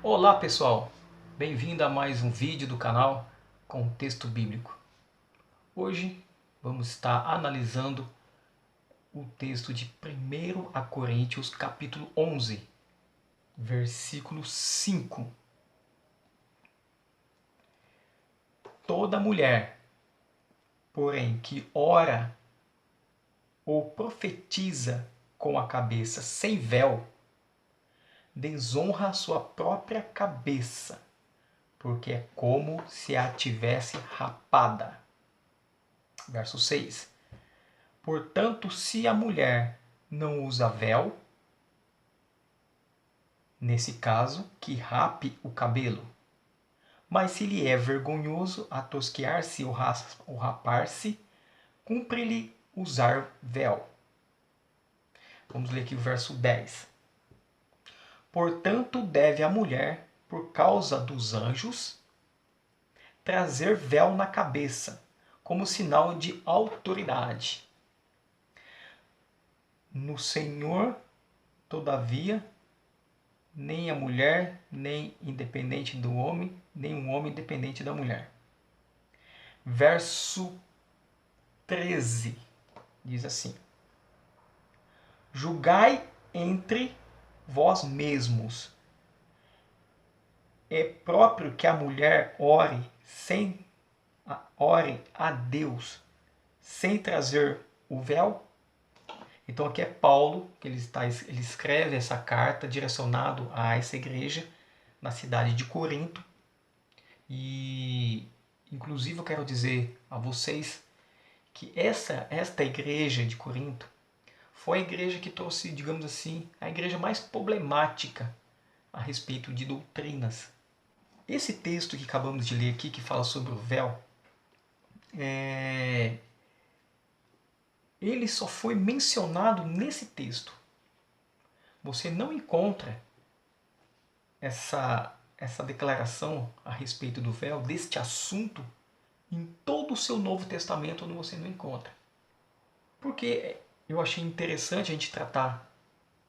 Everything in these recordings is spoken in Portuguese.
Olá pessoal, bem-vindo a mais um vídeo do canal com texto bíblico. Hoje vamos estar analisando o texto de 1 a Coríntios capítulo 11, versículo 5. Toda mulher, porém, que ora ou profetiza com a cabeça sem véu, desonra a sua própria cabeça, porque é como se a tivesse rapada. Verso 6. Portanto, se a mulher não usa véu, nesse caso, que rape o cabelo. Mas se lhe é vergonhoso a tosquear-se ou rapar-se, cumpre-lhe usar véu. Vamos ler aqui o verso 10. Portanto, deve a mulher, por causa dos anjos, trazer véu na cabeça, como sinal de autoridade. No Senhor, todavia, nem a mulher, nem independente do homem, nem um homem independente da mulher. Verso 13 diz assim: Julgai entre vós mesmos. É próprio que a mulher ore a Deus sem trazer o véu? Então aqui é Paulo, que ele escreve essa carta direcionado a essa igreja na cidade de Corinto. E inclusive eu quero dizer a vocês que esta igreja de Corinto foi a igreja que trouxe, digamos assim, a igreja mais problemática a respeito de doutrinas. Esse texto que acabamos de ler aqui, que fala sobre o véu, ele só foi mencionado nesse texto. Você não encontra essa declaração a respeito do véu, deste assunto, em todo o seu Novo Testamento, onde você não encontra. Porque eu achei interessante a gente tratar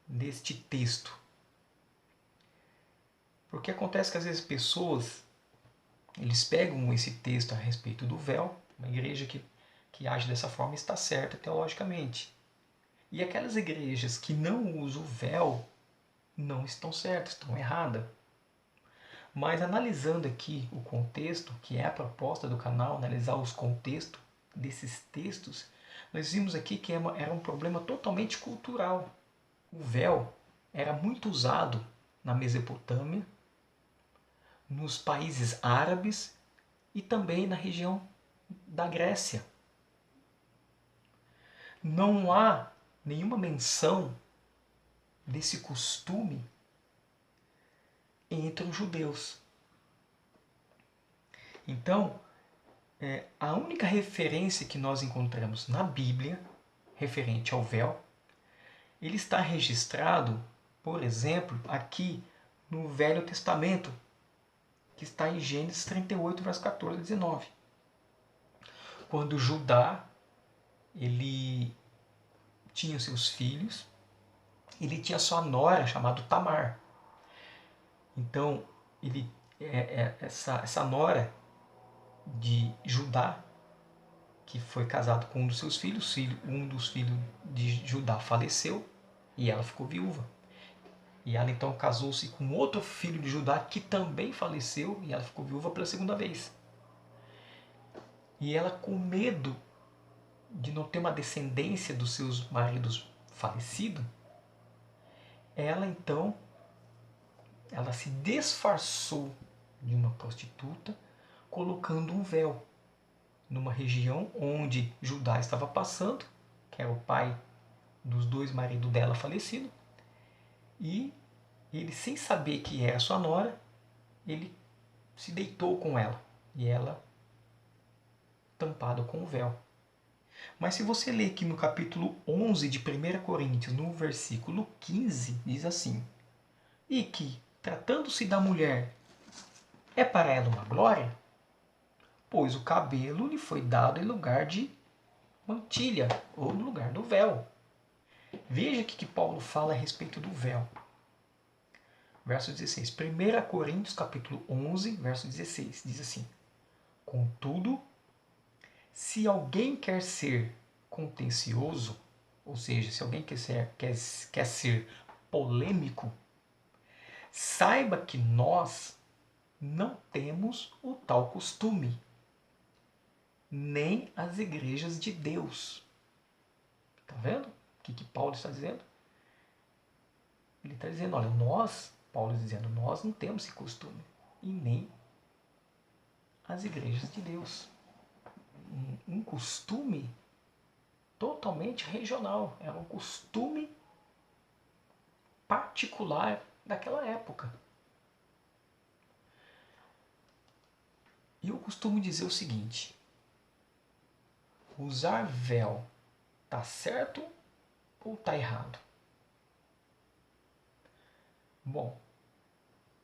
deste texto. Porque acontece que às vezes pessoas, eles pegam esse texto a respeito do véu, uma igreja que age dessa forma está certa teologicamente. E aquelas igrejas que não usam o véu não estão certas, estão erradas. Mas analisando aqui o contexto, que é a proposta do canal, analisar os contextos desses textos, nós vimos aqui que era um problema totalmente cultural. O véu era muito usado na Mesopotâmia, nos países árabes e também na região da Grécia. Não há nenhuma menção desse costume entre os judeus. Então, a única referência que nós encontramos na Bíblia, referente ao véu, ele está registrado, por exemplo, aqui no Velho Testamento, que está em Gênesis 38, verso 14 e 19. Quando Judá ele tinha seus filhos, ele tinha sua nora chamada Tamar. Então, essa nora de Judá, que foi casado com um dos seus filhos, um dos filhos de Judá faleceu e ela ficou viúva. E ela então casou-se com outro filho de Judá que também faleceu e ela ficou viúva pela segunda vez. E ela, com medo de não ter uma descendência dos seus maridos falecidos, ela se disfarçou de uma prostituta, colocando um véu numa região onde Judá estava passando, que era o pai dos dois maridos dela falecidos, e ele, sem saber que era sua nora, ele se deitou com ela, e ela tampada com o véu. Mas se você ler aqui no capítulo 11 de 1 Coríntios, no versículo 15, diz assim: E que, tratando-se da mulher, é para ela uma glória? Pois o cabelo lhe foi dado em lugar de mantilha, ou no lugar do véu. Veja o que Paulo fala a respeito do véu. verso 16. 1 Coríntios capítulo 11, verso 16. Diz assim: contudo, se alguém quer ser contencioso, ou seja, se alguém quer ser polêmico, saiba que nós não temos o tal costume, nem as igrejas de Deus. Está vendo o que Paulo está dizendo? Ele está dizendo, olha, Paulo está dizendo, nós não temos esse costume, e nem as igrejas de Deus. Um costume totalmente regional, era um costume particular daquela época. E eu costumo dizer o seguinte: usar véu tá certo ou tá errado? Bom,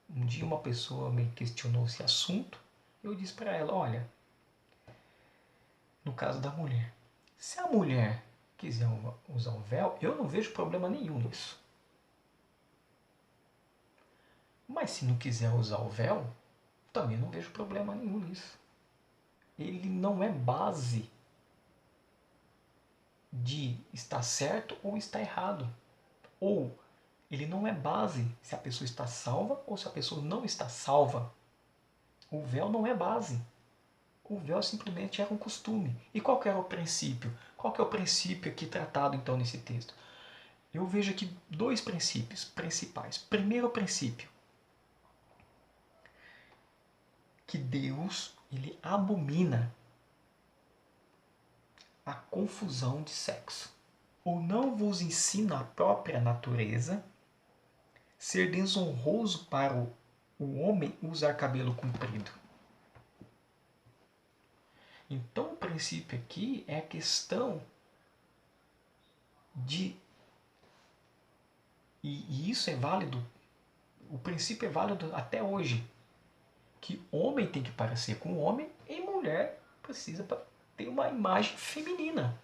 um dia uma pessoa me questionou esse assunto. Eu disse para ela, olha, no caso da mulher, se a mulher quiser usar o véu, eu não vejo problema nenhum nisso. Mas se não quiser usar o véu, também não vejo problema nenhum nisso. Ele não é base de estar certo ou estar errado. Ou ele não é base se a pessoa está salva ou se a pessoa não está salva. O véu não é base. O véu simplesmente era um costume. E qual que era o princípio? Qual que é o princípio aqui tratado então nesse texto? Eu vejo aqui dois princípios principais. Primeiro princípio, que Deus ele abomina a confusão de sexo. Ou não vos ensina a própria natureza ser desonroso para o homem usar cabelo comprido. Então o princípio aqui é a questão de... E isso é válido, o princípio é válido até hoje, que homem tem que parecer com homem e mulher precisa ter uma imagem feminina.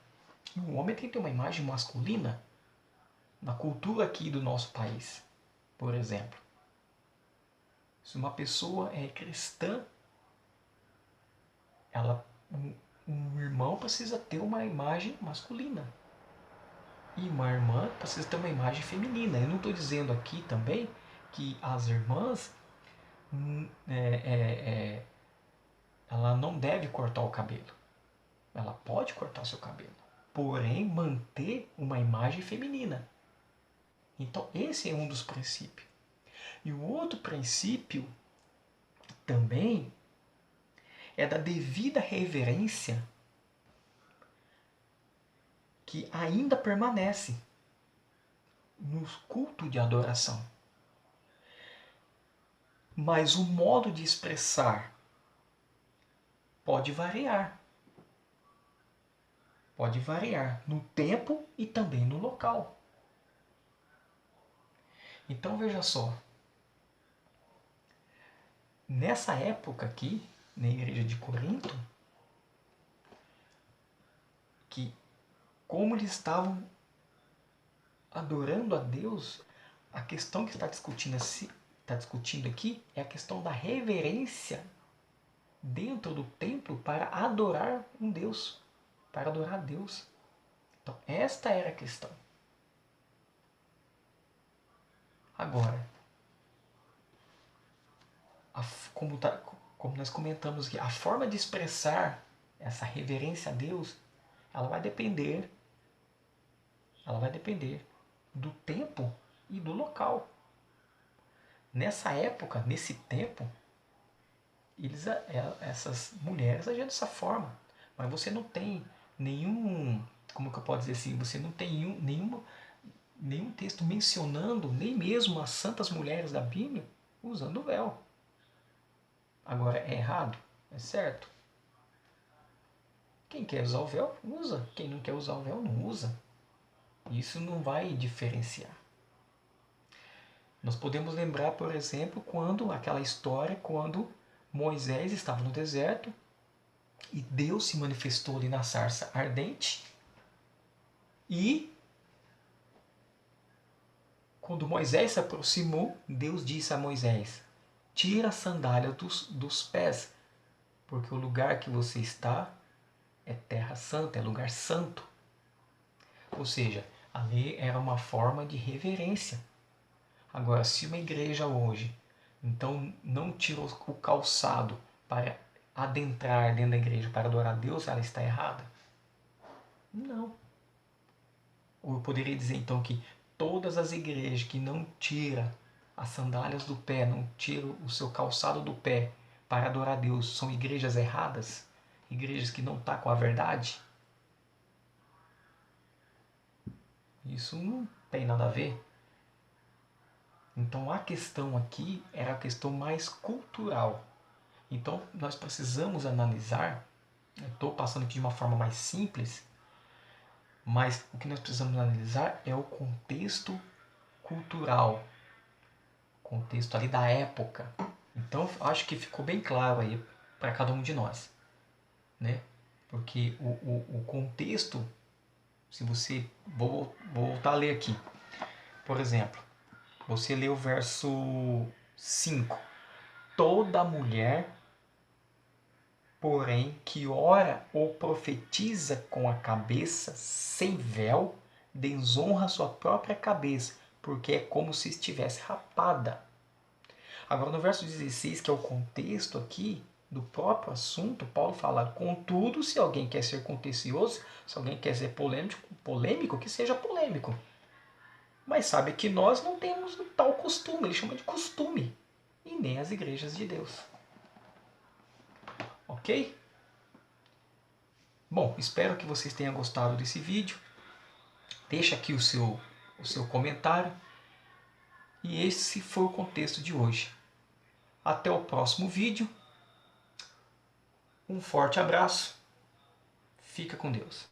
E o homem tem que ter uma imagem masculina. Na cultura aqui do nosso país, por exemplo. Se uma pessoa é cristã, um irmão precisa ter uma imagem masculina. E uma irmã precisa ter uma imagem feminina. Eu não estou dizendo aqui também que as irmãs ela não deve cortar o cabelo. Ela pode cortar o seu cabelo, porém manter uma imagem feminina. Então esse é um dos princípios. E o outro princípio também é da devida reverência que ainda permanece no culto de adoração. Mas o modo de expressar pode variar. Pode variar no tempo e também no local. Então veja só. Nessa época aqui, na igreja de Corinto, que como eles estavam adorando a Deus, a questão que está discutindo aqui é a questão da reverência dentro do templo para adorar um Deus, para adorar a Deus. Então, esta era a questão. Agora, como nós comentamos aqui, a forma de expressar essa reverência a Deus, ela vai depender do tempo e do local. Nessa época, nesse tempo, essas mulheres agiam dessa forma. Mas você não tem nenhum, como que eu posso dizer assim, você não tem nenhum texto mencionando nem mesmo as santas mulheres da Bíblia usando o véu. Agora, é errado? É certo? Quem quer usar o véu, usa. Quem não quer usar o véu, não usa. Isso não vai diferenciar. Nós podemos lembrar, por exemplo, aquela história quando Moisés estava no deserto e Deus se manifestou ali na sarça ardente e Quando Moisés se aproximou, Deus disse a Moisés: tira a sandália dos pés, porque o lugar que você está é terra santa, é lugar santo. Ou seja, ali era uma forma de reverência. Agora, se uma igreja hoje então não tirou o calçado para adentrar dentro da igreja para adorar a Deus, ela está errada? Não. Ou eu poderia dizer então que todas as igrejas que não tiram as sandálias do pé, não tiram o seu calçado do pé para adorar a Deus, são igrejas erradas? Igrejas que não estão com a verdade? Isso não tem nada a ver. Então a questão aqui era a questão mais cultural. Então nós precisamos analisar, estou passando aqui de uma forma mais simples, mas o que nós precisamos analisar é o contexto cultural, contexto ali da época. Então acho que ficou bem claro aí para cada um de nós, né? Porque o contexto, se você, vou voltar a ler aqui, por exemplo, você lê o verso 5: toda mulher, porém, que ora ou profetiza com a cabeça sem véu, desonra sua própria cabeça, porque é como se estivesse rapada. Agora, no verso 16, que é o contexto aqui do próprio assunto, Paulo fala: contudo, se alguém quer ser contencioso, se alguém quer ser polêmico, que seja polêmico. Mas sabe que nós não temos tal costume, ele chama de costume, e nem as igrejas de Deus. Ok? Bom, espero que vocês tenham gostado desse vídeo. Deixa aqui o seu comentário. E esse foi o contexto de hoje. Até o próximo vídeo. Um forte abraço. Fica com Deus.